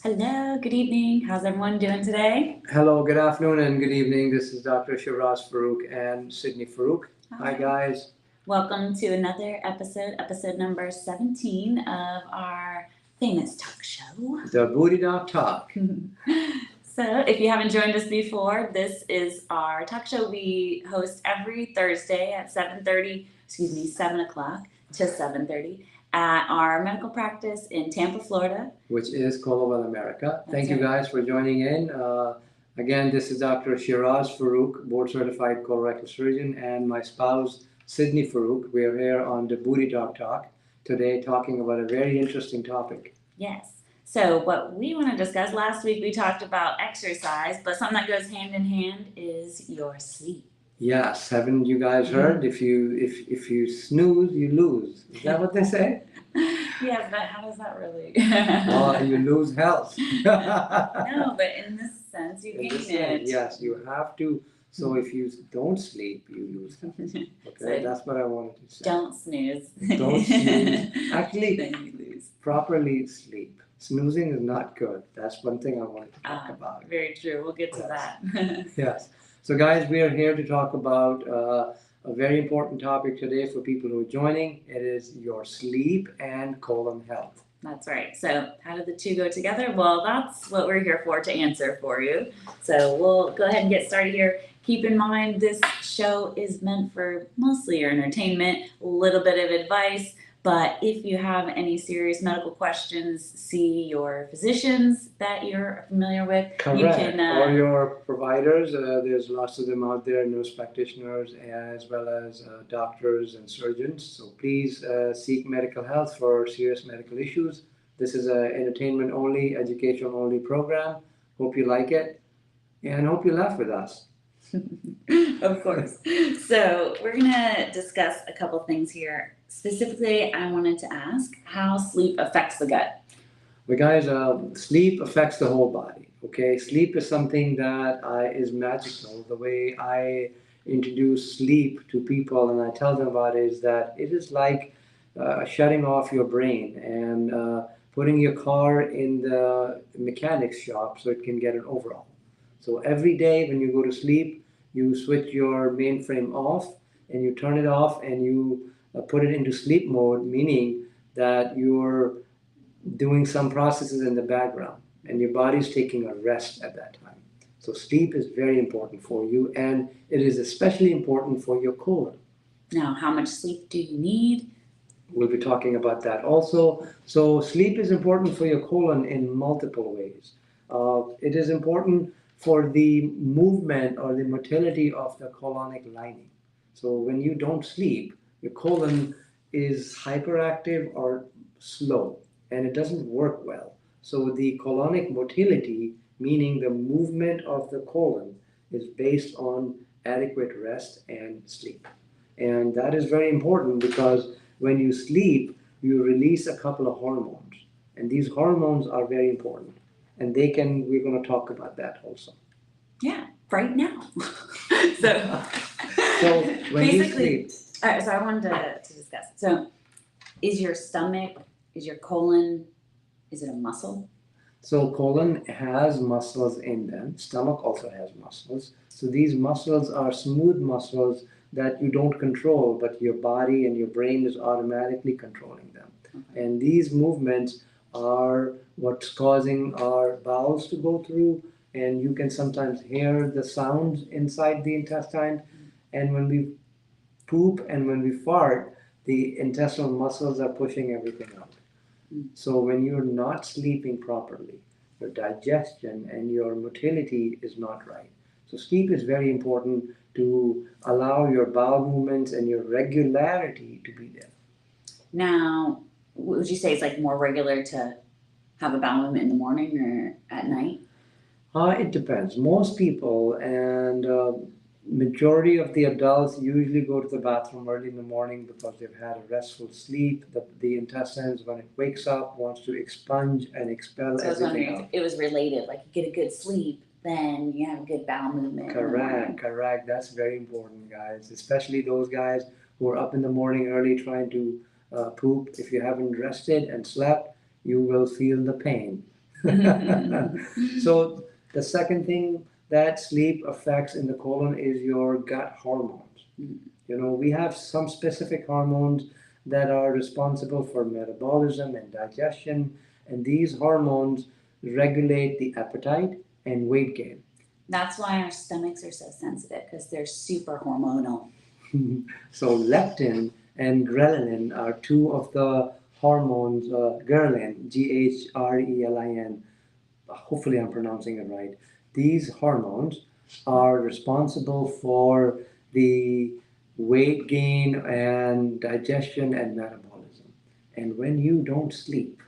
Hello, good evening. How's everyone doing today? Hello, good afternoon and good evening. This is Dr. Shiraz Farooq and Sydney Farooq. Hi, guys. Welcome to another episode number 17 of our famous talk show. DaBootyDoc Talk. So, if you haven't joined us before, this is our talk show we host every Thursday at 7 o'clock to 7:30 at our medical practice in Tampa, Florida. Which is Colorado, America. Thank you right. guys for joining in. Again, this is Dr. Shiraz Farooq, board certified colorectal surgeon, and my spouse, Sydney Farooq. We are here on DaBootyDoc Talk today talking about a very interesting topic. Yes. So what we want to discuss, last week we talked about exercise, but something that goes hand in hand is your sleep. Yes, haven't you guys heard? If you snooze, you lose. Is that what they say? Yeah, but how does that really? Well, you lose health. No, but in this sense, you gain it. Yes, you have to. So if you don't sleep, you lose health. Okay, so that's what I wanted to say. Don't snooze. Don't snooze. Actually, then you lose. Properly sleep. Snoozing is not good. That's one thing I wanted to talk about. Very true. We'll get to that. Yes. So guys, we are here to talk about a very important topic today for people who are joining. It is your sleep and colon health. That's right. So how do the two go together? Well, that's what we're here for, to answer for you. So we'll go ahead and get started here. Keep in mind, this show is meant for mostly your entertainment, a little bit of advice. But if you have any serious medical questions, see your physicians that you're familiar with. Correct. You can, or your providers. There's lots of them out there, nurse practitioners, as well as doctors and surgeons. So please seek medical health for serious medical issues. This is an entertainment only, education only program. Hope you like it, and hope you laugh with us. Of course. So we're going to discuss a couple things here. Specifically, I wanted to ask how sleep affects the gut. Well, guys, sleep affects the whole body. Okay, sleep is something that is magical. The way I introduce sleep to people and I tell them about it is that it is like shutting off your brain and putting your car in the mechanics shop so it can get an overhaul. So every day when you go to sleep, you switch your mainframe off and you turn it off and you put it into sleep mode, meaning that you're doing some processes in the background and your body's taking a rest at that time. So sleep is very important for you, and it is especially important for your colon. Now, how much sleep do you need? We'll be talking about that also. So sleep is important for your colon in multiple ways. It is important for the movement or the motility of the colonic lining. So when you don't sleep, your colon is hyperactive or slow and it doesn't work well. So the colonic motility, meaning the movement of the colon, is based on adequate rest and sleep. And that is very important because when you sleep, you release a couple of hormones. And these hormones are very important. And we're going to talk about that also. Yeah, right now. so when you sleep. All right, so I wanted to discuss. So is your stomach, is your colon, is it a muscle? So colon has muscles in them. Stomach also has muscles. So these muscles are smooth muscles that you don't control, but your body and your brain is automatically controlling them. Okay. And these movements are what's causing our bowels to go through, and you can sometimes hear the sounds inside the intestine. And when we poop and when we fart, the intestinal muscles are pushing everything out. So when you're not sleeping properly, your digestion and your motility is not right. So sleep is very important to allow your bowel movements and your regularity to be there. Now, would you say it's like more regular to have a bowel movement in the morning or at night? It depends. Most people and majority of the adults usually go to the bathroom early in the morning because they've had a restful sleep. The intestines, when it wakes up, wants to expunge and expel everything out. So I was wondering if it was related, like you get a good sleep, then you have a good bowel movement. Correct. That's very important, guys. Especially those guys who are up in the morning early trying to poop. If you haven't rested and slept, you will feel the pain. So the second thing that sleep affects in the colon is your gut hormones. Mm. You know, we have some specific hormones that are responsible for metabolism and digestion, and these hormones regulate the appetite and weight gain. That's why our stomachs are so sensitive, because they're super hormonal. So leptin and ghrelin are two of the hormones, ghrelin, Grelin, hopefully I'm pronouncing it right. These hormones are responsible for the weight gain and digestion and metabolism. And when you don't sleep,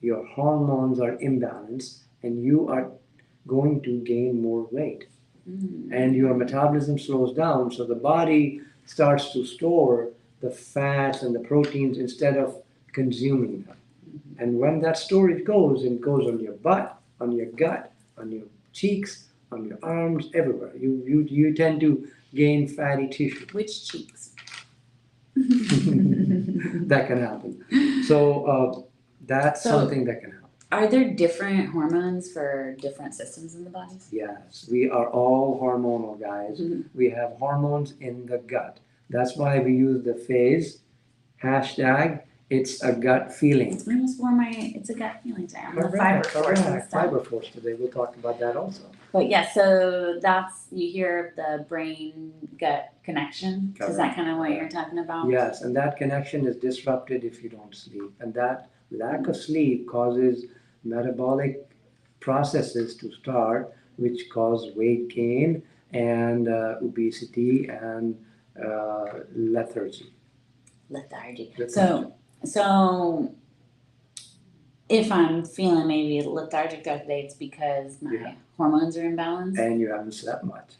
your hormones are imbalanced and you are going to gain more weight. Mm. And your metabolism slows down, so the body starts to store the fats and the proteins instead of consuming them. And when that storage goes, it goes on your butt, on your gut, on your cheeks, on your arms, everywhere. You tend to gain fatty tissue. Which cheeks? That can happen. So that's something that can happen. Are there different hormones for different systems in the body? Yes, we are all hormonal, guys. Mhm. We have hormones in the gut. That's why we use the phase hashtag. It's a gut feeling. I almost wore it's a gut feeling today. I'm the fiber Correct, force and correct. stuff. Fiber force today. We'll talk about that also. But yeah, so that's, you hear the brain gut connection. Is that kind of what you're talking about? Yes, and that connection is disrupted if you don't sleep. And that lack of sleep causes metabolic processes to start, which cause weight gain and obesity and lethargy. Lethargy. So if I'm feeling maybe lethargic throughout the day, it's because my hormones are imbalanced. And you haven't slept much.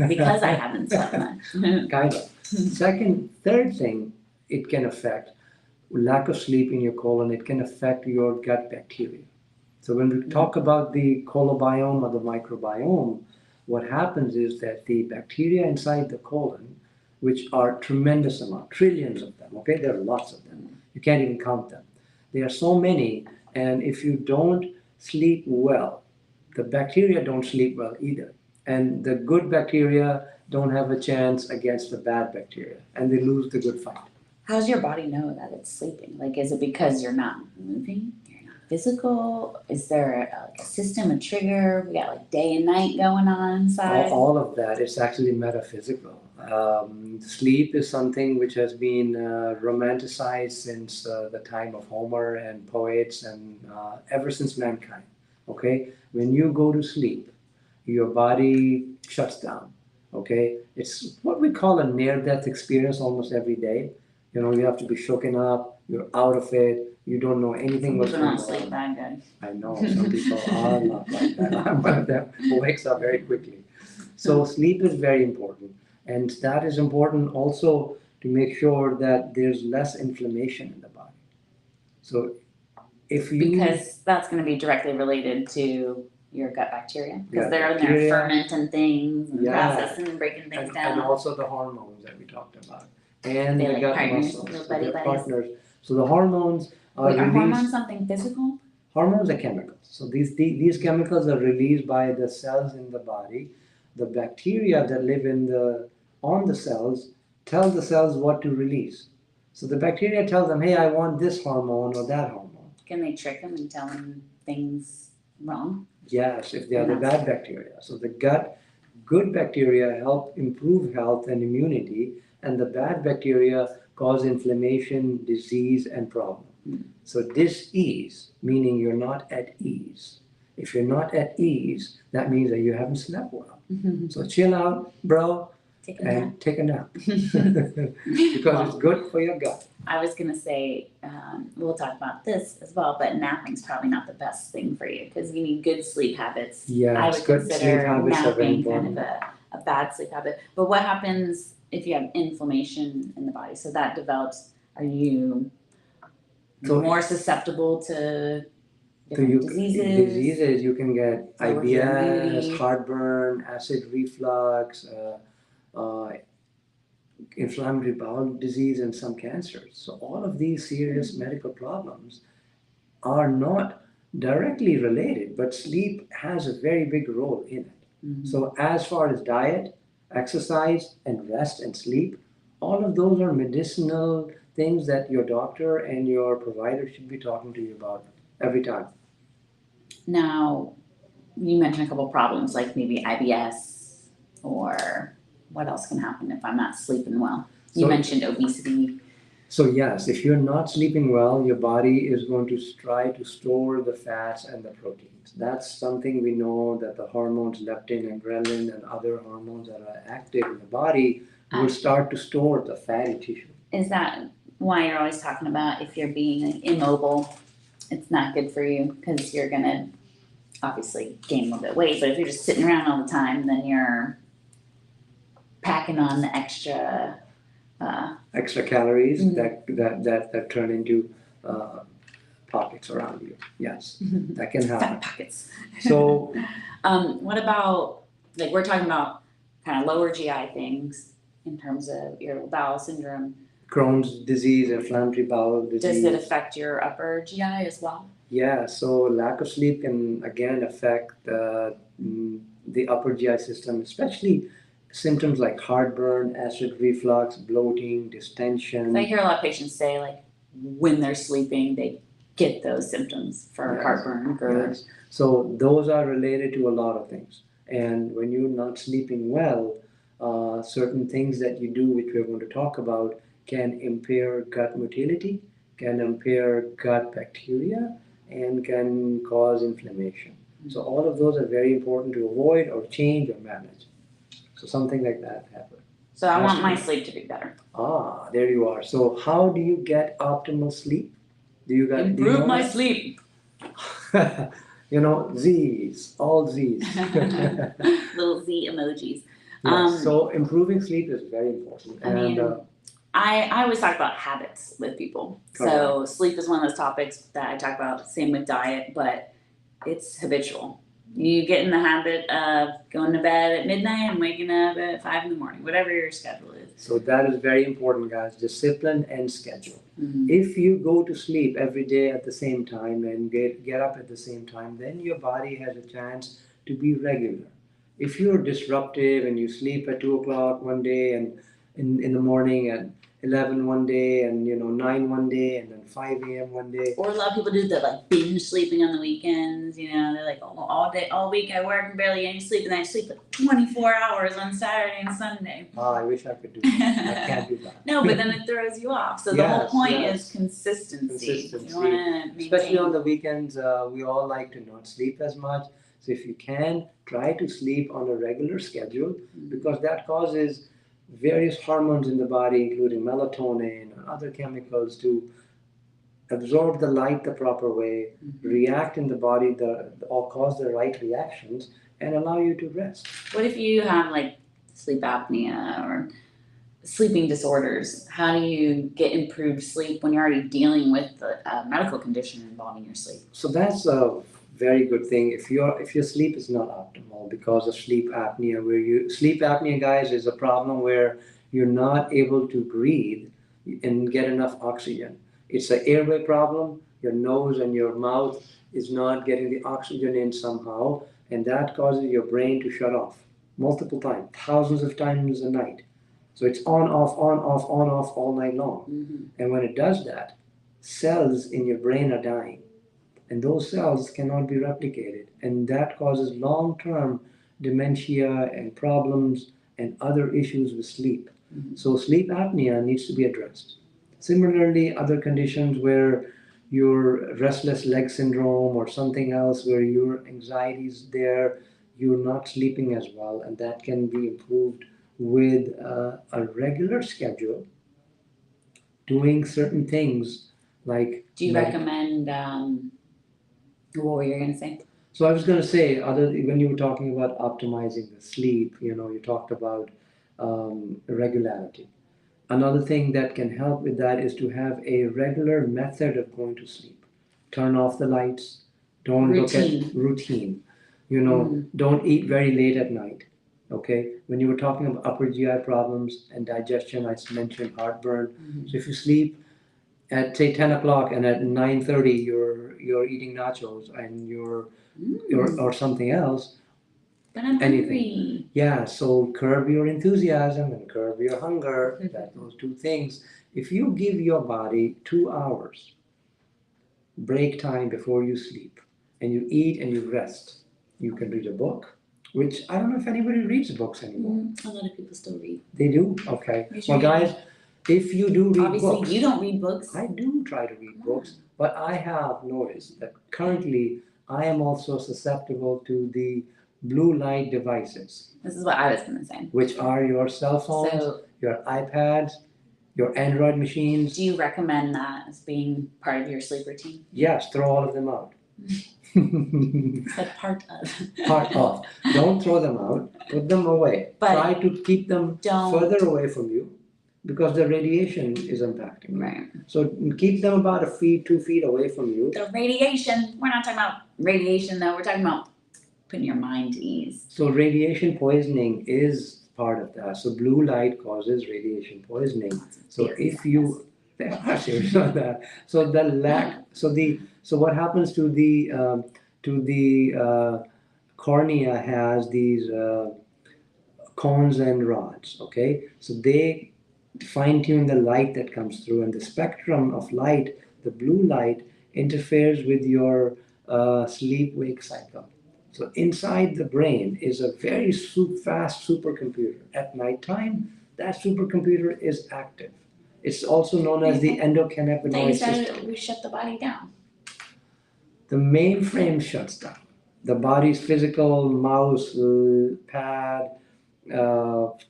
Because I haven't slept much. Kind of. Third thing it can affect, lack of sleep in your colon, it can affect your gut bacteria. So when we talk about the colobiome or the microbiome, what happens is that the bacteria inside the colon, which are tremendous amount, trillions of them, okay? There are lots of them. You can't even count them. There are so many, and if you don't sleep well, the bacteria don't sleep well either. And the good bacteria don't have a chance against the bad bacteria, and they lose the good fight. How does your body know that it's sleeping? Like, is it because you're not moving? You're not physical? Is there a system, a trigger? We got like day and night going on inside? All of that is actually metaphysical. Sleep is something which has been romanticized since the time of Homer and poets and ever since mankind. Okay? When you go to sleep, your body shuts down. Okay? It's what we call a near-death experience almost every day. You know, you have to be shaken up, you're out of it, you don't know anything what's People going don't on. sleep that good. I know, some people are not like that. I'm one of them who wakes up very quickly. So sleep is very important. And that is important also to make sure that there's less inflammation in the body. So if you... Because that's going to be directly related to your gut bacteria. Because Yeah, they're in there bacteria. fermenting things and Yeah. processing and breaking things and down. also the hormones that we talked about. And They're the like gut partners, muscles. little So buddy they're buddies. partners. So the hormones are Wait, are released... hormones something physical? Hormones are chemicals. So these chemicals are released by the cells in the body. The bacteria that live on the cells tell the cells what to release. So the bacteria tell them, hey, I want this hormone or that hormone. Can they trick them and tell them things wrong? Yes, if they are the bad bacteria. So the good bacteria help improve health and immunity, and the bad bacteria cause inflammation, disease, and problem. So dis-ease, meaning you're not at ease. If you're not at ease, that means that you haven't slept well. So chill out, bro, Take a nap. and take a nap. Because it's good for your gut. I was going to say, we'll talk about this as well, but napping's probably not the best thing for you because you need good sleep habits. Yes, I would good sleep consider habits are very napping kind important. of a bad sleep habit. But what happens if you have inflammation in the body? So that develops, are you So- more susceptible to different diseases? You can get Lower your IBS, immunity. heartburn, acid reflux, inflammatory bowel disease, and some cancers. So all of these serious medical problems are not directly related, but sleep has a very big role in it. So as far as diet, exercise, and rest and sleep, all of those are medicinal things that your doctor and your provider should be talking to you about every time. Now, you mentioned a couple problems like maybe IBS, or what else can happen if I'm not sleeping well? You So- mentioned obesity. So yes, if you're not sleeping well, your body is going to try to store the fats and the proteins. That's something we know, that the hormones leptin and ghrelin and other hormones that are active in the body will start to store the fatty tissue. Is that why you're always talking about if you're being like, immobile, it's not good for you because you're gonna obviously gain a little bit of weight, but if you're just sitting around all the time, then you're packing on the extra Extra calories that turn into pockets around you. Yes, that can happen. fat pockets. So What about, like, we're talking about kind of lower GI things in terms of irritable bowel syndrome. Crohn's disease, inflammatory bowel disease. Does it affect your upper GI as well? Yeah, so lack of sleep can again affect the upper GI system, especially symptoms like heartburn, acid reflux, bloating, distension. So I hear a lot of patients say, like, when they're sleeping, they get those symptoms for Yes. heartburn, GERD. Yes. So those are related to a lot of things. And when you're not sleeping well, certain things that you do, which we're going to talk about, can impair gut motility, can impair gut bacteria, and can cause inflammation. So all of those are very important to avoid or change or manage. So something like that happens. So I want my sleep to be better. Ah, there you are. So how do you get optimal sleep? Do you guys Improve my sleep. You know, Z's, all Z's. Little Z emojis. Yes, so improving sleep is very important. I mean, I always talk about habits with people. So sleep is one of those topics that I talk about, same with diet, but it's habitual. You get in the habit of going to bed at midnight and waking up at 5 in the morning, whatever your schedule is. So that is very important, guys, discipline and schedule. Mm-hmm. If you go to sleep every day at the same time and get up at the same time, then your body has a chance to be regular. If you're disruptive and you sleep at 2 o'clock one day and in the morning and 11 one day and 9 one day and then 5 a.m. one day. Or a lot of people do the like binge sleeping on the weekends, they're like, oh, all week I work and barely get any sleep, and then I sleep like 24 hours on Saturday and Sunday. Oh, I wish I could do that. I can't do that. No, but then it throws you off. So the whole point is consistency. Consistency. You wanna Especially on the weekends, we all like to not sleep as much. So if you can, try to sleep on a regular schedule, because that causes various hormones in the body, including melatonin and other chemicals, to absorb the light the proper way, react in the body, or cause the right reactions, and allow you to rest. What if you have like sleep apnea or sleeping disorders? How do you get improved sleep when you're already dealing with a medical condition involving your sleep? So that's a very good thing. If your sleep is not optimal because of sleep apnea, sleep apnea, guys, is a problem where you're not able to breathe and get enough oxygen. It's an airway problem. Your nose and your mouth is not getting the oxygen in somehow, and that causes your brain to shut off multiple times, thousands of times a night. So it's on, off, all night long. And when it does that, cells in your brain are dying. And those cells cannot be replicated. And that causes long-term dementia and problems and other issues with sleep. So sleep apnea needs to be addressed. Similarly, other conditions where your restless leg syndrome or something else where your anxiety is there, you're not sleeping as well, and that can be improved with a regular schedule, doing certain things like... Do you recommend... what were you going to say? So I was going to say, when you were talking about optimizing the sleep, you talked about regularity. Another thing that can help with that is to have a regular method of going to sleep. Turn off the lights. Don't look at routine. Don't eat very late at night. Okay? When you were talking about upper GI problems and digestion, I mentioned heartburn. So if you sleep at say 10 o'clock and at 9:30 you're eating nachos and you're Mm, or something else. but I'm Anything. hungry. Yeah, so curb your enthusiasm and curb your hunger. That those two things. If you give your body 2 hours break time before you sleep, and you eat and you rest, you can read a book. Which I don't know if anybody reads books anymore. A lot of people still read. They do? Okay. You should Well, read. guys, if you do read Obviously, books, you don't read books. I do try to read books, but I have noticed that currently I am also susceptible to the blue light devices, This is what I was going to say. which are your cell phones, So, your iPads, your Android machines. do you recommend that as being part of your sleep routine? Yes, throw all of them out. Said part of. Part of. Don't throw them out, put them away. But try to keep them don't. further away from you because the radiation is impacting you. Right. So keep them about 2 feet away from you. The radiation. We're not talking about radiation though. We're talking about putting your mind at ease. So radiation poisoning is part of that. So blue light causes radiation poisoning. So if you, they are serious on that. So the lack, so what happens to the cornea has these cones and rods. Okay, so they fine tune the light that comes through, and the spectrum of light, the blue light, interferes with your sleep wake cycle. So inside the brain is a very fast supercomputer. At nighttime, that supercomputer is active. It's also known as the They endocannabinoid said system. we shut the body down. The mainframe shuts down. The body's physical mouse, pad,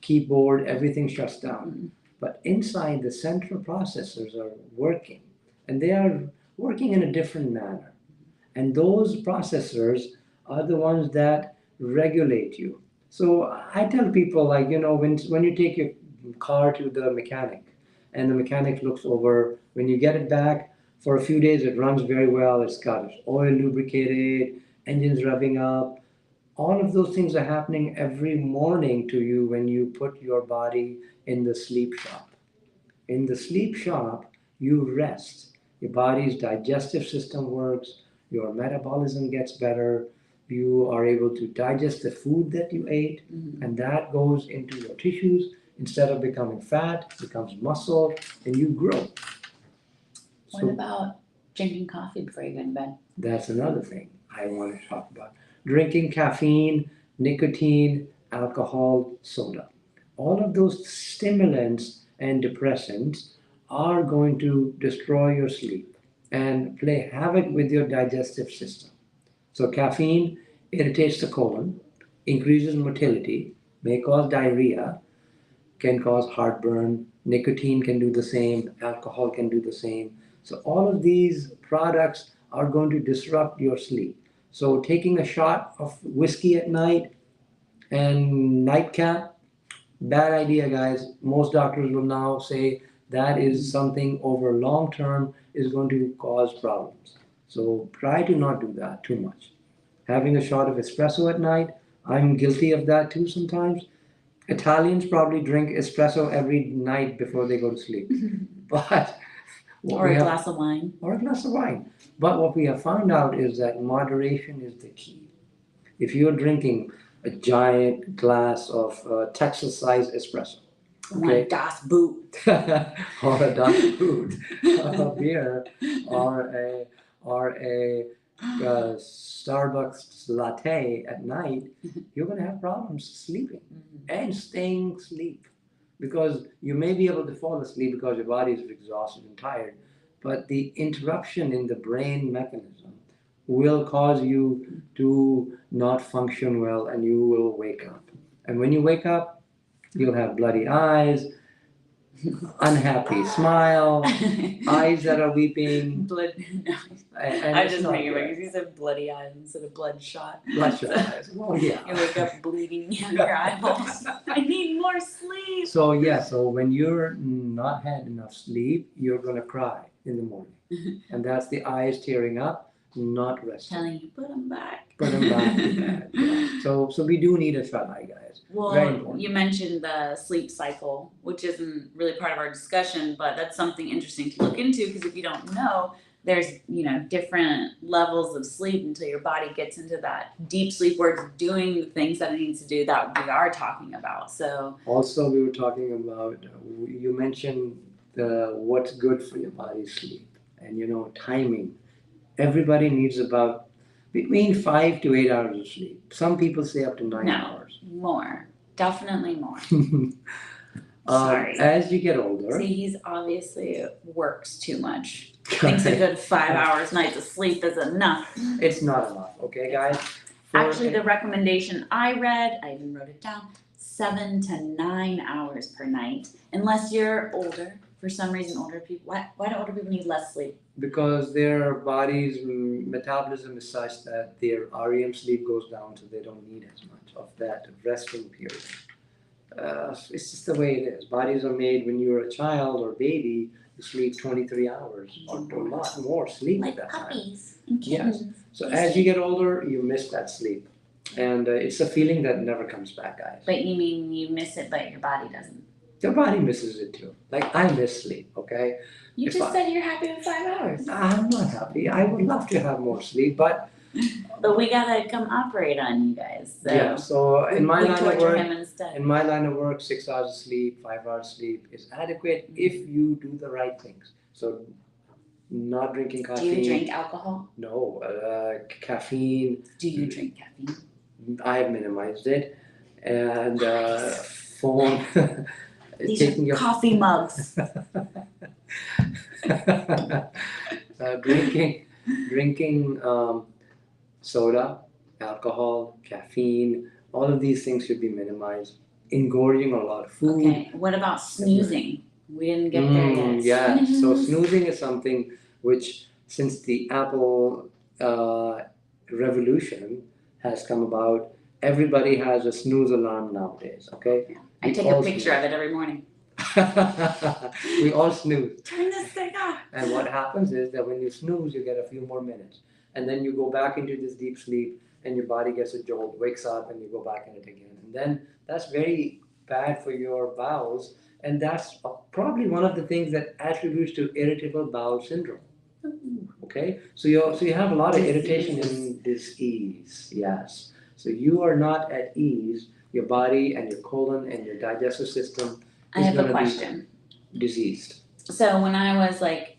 keyboard, everything shuts down. But inside, the central processors are working, and they are working in a different manner. And those processors are the ones that regulate you. So I tell people, like, when you take your car to the mechanic, and the mechanic looks over, when you get it back, for a few days it runs very well, it's got its oil lubricated, engines revving up. All of those things are happening every morning to you when you put your body in the sleep shop. In the sleep shop, you rest. Your body's digestive system works, your metabolism gets better, you are able to digest the food that you ate, and that goes into your tissues. Instead of becoming fat, becomes muscle, and you grow. What about drinking coffee before you go to bed? That's another thing I want to talk about. Drinking caffeine, nicotine, alcohol, soda. All of those stimulants and depressants are going to destroy your sleep and play havoc with your digestive system. So caffeine irritates the colon, increases motility, may cause diarrhea, can cause heartburn. Nicotine can do the same, alcohol can do the same. So all of these products are going to disrupt your sleep. So taking a shot of whiskey at night and nightcap, bad idea, guys. Most doctors will now say that is something over long term is going to cause problems. So try to not do that too much. Having a shot of espresso at night, I'm guilty of that too sometimes. Italians probably drink espresso every night before they go to sleep. But Or a glass of wine. Or a glass of wine. But what we have found out is that moderation is the key. If you're drinking a giant glass of Texas-sized espresso, okay, Das Boot, or a Das Boot, a beer, or a Starbucks latte at night, you're going to have problems sleeping and staying asleep. Because you may be able to fall asleep because your body is exhausted and tired, but the interruption in the brain mechanism will cause you to not function well, and you will wake up. And when you wake up, you'll have bloody eyes, unhappy smile, eyes that are weeping. Blood. No. And I just make it because you said bloody eyes instead of bloodshot. Bloodshot eyes. Well, yeah. You wake up bleeding in your eyeballs. I need more sleep. So when you're not had enough sleep, you're gonna cry in the morning, and that's the eyes tearing up, not resting. Telling you, put them back. Put them back to bed. Yeah. So we do need a shut eye, guys. Well, very important. You mentioned the sleep cycle, which isn't really part of our discussion, but that's something interesting to look into because if you don't know, there's, different levels of sleep until your body gets into that deep sleep where it's doing the things that it needs to do that we are talking about. So also we were talking about, you mentioned what's good for your body's sleep and timing. Everybody needs about between 5 to 8 hours of sleep. Some people say up to 9 hours. More. Definitely more. Sorry. As you get older. See, he's obviously works too much. Thinks a good 5 hours nights of sleep is enough. It's not enough, okay, guys? Actually, the recommendation I read, I even wrote it down, 7 to 9 hours per night. Unless you're older. For some reason, older people, why do older people need less sleep? Because their body's metabolism is such that their REM sleep goes down, so they don't need as much of that resting period. It's just the way it is. Bodies are made when you're a child or baby, you sleep 23 hours or a lot more sleep like at that puppies time. And kittens. Yes. So as you get older, you miss that sleep. And it's a feeling that never comes back, guys. But you mean you miss it, but your body doesn't? Your body misses it too. Like I miss sleep, okay? You just said you're happy with 5 hours. I'm not happy. I would love to have more sleep, but we gotta come operate on you guys. So yeah. So in my line of work, 6 hours of sleep, 5 hours of sleep is adequate if you do the right things. So not drinking caffeine. Do you drink alcohol? No, caffeine. Do you drink caffeine? I've minimized it, and phone. These are coffee mugs. Drinking soda, alcohol, caffeine, all of these things should be minimized. Engorging a lot of food. Okay, what about snoozing? We didn't get there yet. Yeah, so snoozing is something which, since the Apple revolution has come about, everybody has a snooze alarm nowadays, okay? Yeah. I take a picture of it every morning. We all snooze. Turn this thing off. And what happens is that when you snooze, you get a few more minutes. And then you go back into this deep sleep and your body gets a jolt, wakes up, and you go back in it again. And then that's very bad for your bowels. And that's probably one of the things that attributes to irritable bowel syndrome. Okay? So you have a lot of irritation and dis-ease. Yes. So you are not at ease. Your body and your colon and your digestive system I have a question. Diseased. So when I was like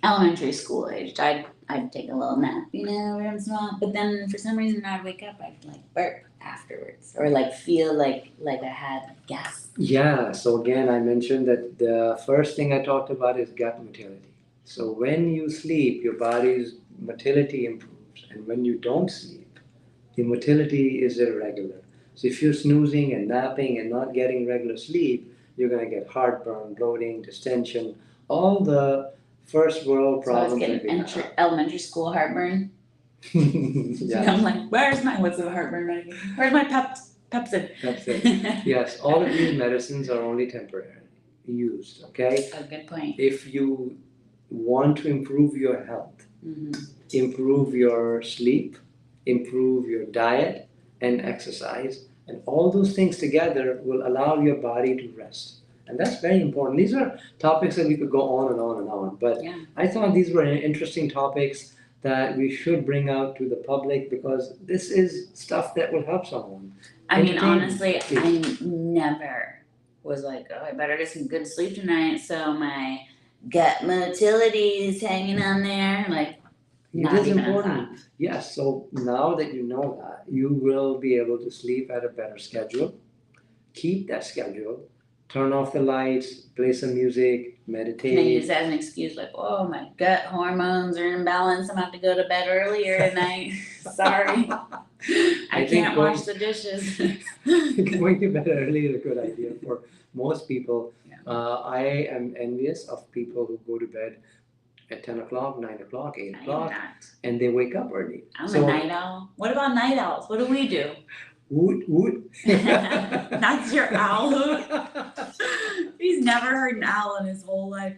elementary school aged, I'd take a little nap, every small. But then for some reason I'd wake up, I'd like burp afterwards, or like feel like I had gas. Yeah. So again, I mentioned that the first thing I talked about is gut motility. So when you sleep, your body's motility improves, and when you don't sleep, the motility is irregular. So if you're snoozing and napping and not getting regular sleep, you're going to get heartburn, bloating, distension, all the first world problems. So I was getting elementary school heartburn. Yeah. I'm like, what's the heartburn medication? Where's my Pepsid? Pepsid. Yes, all of these medicines are only temporarily used, okay? Oh, good point. If you want to improve your health, improve your sleep, improve your diet, and exercise, and all those things together will allow your body to rest. And that's very important. These are topics that we could go on and on and on, but yeah. I thought these were interesting topics that we should bring out to the public, because this is stuff that will help someone. I mean, honestly, I never was like, I better get some good sleep tonight, so my gut motility is hanging on there, like. It is important. Yes, so now that you know that, you will be able to sleep at a better schedule. Keep that schedule. Turn off the lights, play some music, meditate. Can I use that as an excuse, like, oh, my gut hormones are imbalanced, I'm going to have to go to bed earlier tonight. Sorry. I can't wash the dishes. Going to bed early is a good idea for most people. Yeah. I am envious of people who go to bed at 10 o'clock, 9 o'clock, 8 o'clock, and they wake up early. I'm a night owl. What about night owls? What do we do? Woot, woot. That's your owl hoot? He's never heard an owl in his whole life.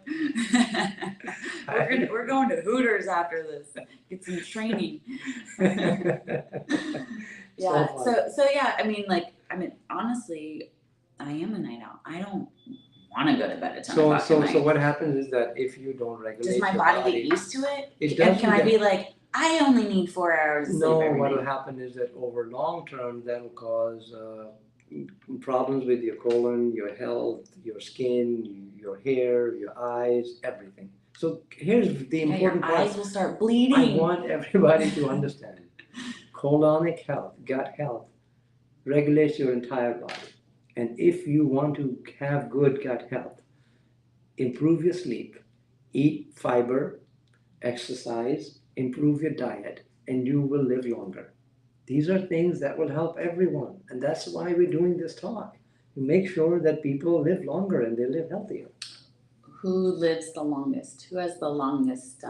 We're going to Hooters after this. Get some training. Yeah. So yeah, I mean, honestly, I am a night owl. I don't want to go to bed at 10 So o'clock at night. so what happens is that if you don't regulate Does my your body get used to it? it And does. can I be like, I only need 4 hours of sleep No, every what will night? happen is that over long term, that will cause problems with your colon, your health, your skin, your hair, your eyes, everything. So here's the Yeah, important your part. eyes will start I bleeding. want everybody to understand. Colonic health, gut health, regulates your entire body. And if you want to have good gut health, improve your sleep, eat fiber, exercise, improve your diet, and you will live longer. These are things that will help everyone, and that's why we're doing this talk. To make sure that people live longer and they live healthier. Who lives the longest? Who has the longest,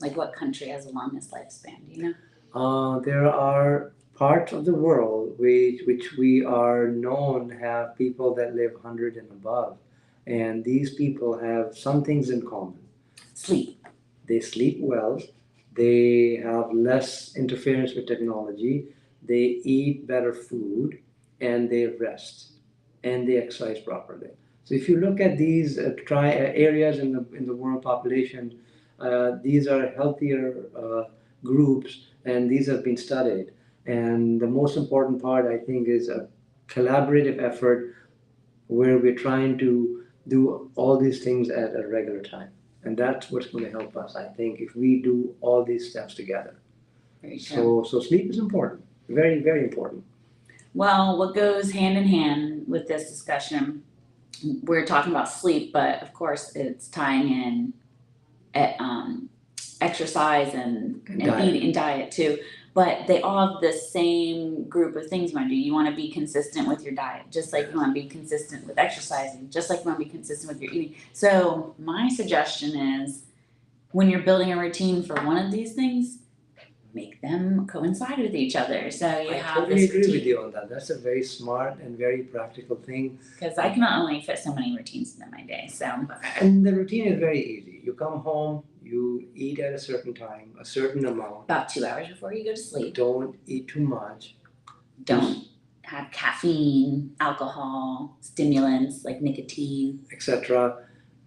like what country has the longest lifespan? Do you know? There are parts of the world which we are known have people that live 100 and above, and these people have some things in common. Sleep. They sleep well, they have less interference with technology, they eat better food, and they rest, and they exercise properly. So if you look at these areas in the world population, these are healthier groups, and these have been studied. And the most important part, I think, is a collaborative effort where we're trying to do all these things at a regular time. And that's what's going to help us, I think, if we do all these steps together. Very true. So sleep is important, very, very important. Well, what goes hand in hand with this discussion, we're talking about sleep, but of course it's tying in exercise and diet. eating and diet too. But they all have the same group of things you want to do. You want to be consistent with your diet, just like you want to be consistent with exercising, just like you want to be consistent with your eating. So my suggestion is, when you're building a routine for one of these things, make them coincide with each other. So you I have totally this agree routine. with you on that. That's a very smart and very practical thing. Because I can only fit so many routines into my day. So And the routine is very easy. You come home, you eat at a certain time, a certain amount. about 2 hours before you go to sleep, Don't eat too much. don't have caffeine, alcohol, stimulants like nicotine. etc.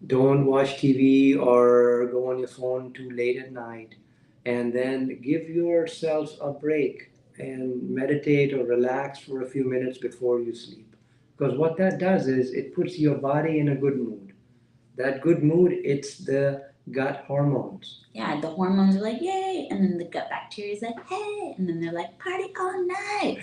Don't watch TV or go on your phone too late at night. And then give yourselves a break and meditate or relax for a few minutes before you sleep. Because what that does is it puts your body in a good mood. That good mood, it's the gut hormones. Yeah, the hormones are like, yay, and then the gut bacteria is like, hey, and then they're like, party all night.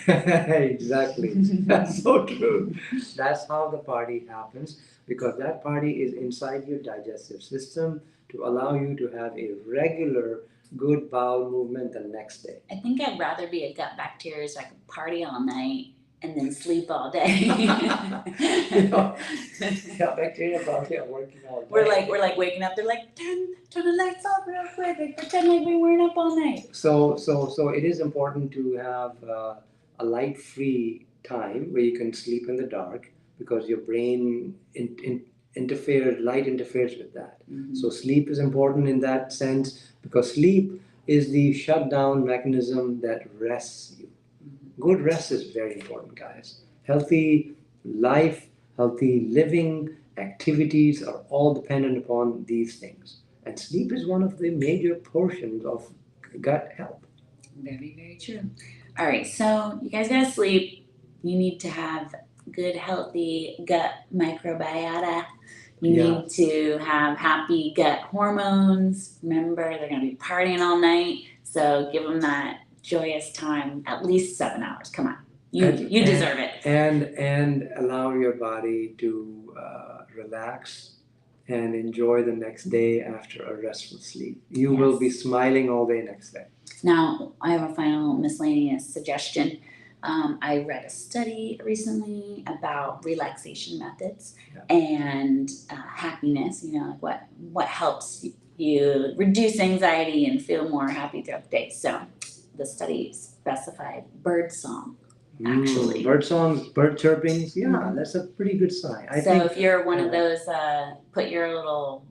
Exactly. That's so true. That's how the party happens, because that party is inside your digestive system to allow you to have a regular good bowel movement the next day. I think I'd rather be a gut bacteria so I can party all night and then sleep all day. Gut bacteria probably are working all day. We're like waking up. They're like, turn the lights off real quick. Like, pretend like we weren't up all night. So it is important to have a light-free time where you can sleep in the dark, because your brain light interferes with that. Mm-hmm. So sleep is important in that sense, because sleep is the shutdown mechanism that rests you. Mm-hmm. Good rest is very important, guys. Healthy life, healthy living, activities are all dependent upon these things. And sleep is one of the major portions of gut health. Very, very true. All right, so you guys gotta sleep. You need to have good, healthy gut microbiota. You need to have happy gut hormones. Remember, they're gonna be partying all night, so give them that joyous time, at least 7 hours. Come on, you deserve it. And allow your body to relax and enjoy the next day after a restful sleep. You will be smiling all day next day. Now, I have a final miscellaneous suggestion. I read a study recently about relaxation methods and happiness, like what helps you reduce anxiety and feel more happy throughout the day. So the study specified bird song, actually. Bird songs, bird chirpings, that's a pretty good sign. I think, if you're one of those, put your little,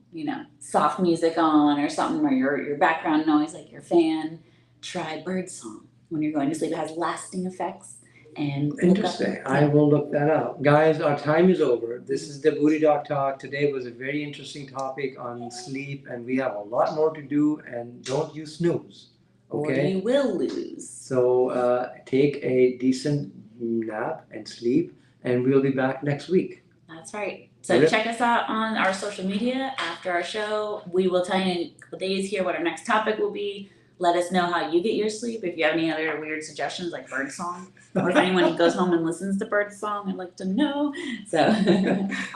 soft music on or something, or your background noise, like your fan, try bird song when you're going to sleep. It has lasting effects. and look up. Interesting. I will look that up. Guys, our time is over. This is the DaBootyDoc Talk. Today was a very interesting topic on sleep, and we have a lot more to do. And don't you snooze, Or okay? you will lose. So take a decent nap and sleep, and we'll be back next week. That's right. So Yep. check us out on our social media after our show. We will tell you in a couple days here what our next topic will be. Let us know how you get your sleep. If you have any other weird suggestions like birdsong, or if anyone goes home and listens to birdsong, I'd like to know. So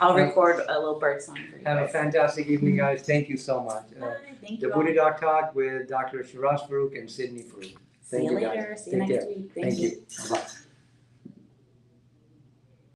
I'll record a little birdsong for you Have a guys. fantastic evening, guys. Thank you so much. Bye. Thank The you all. DaBootyDoc Talk with Dr. Shiraz Farooq and Sydney Farooq. See you you, guys. later. See you Take next care. week. Thank you. Bye.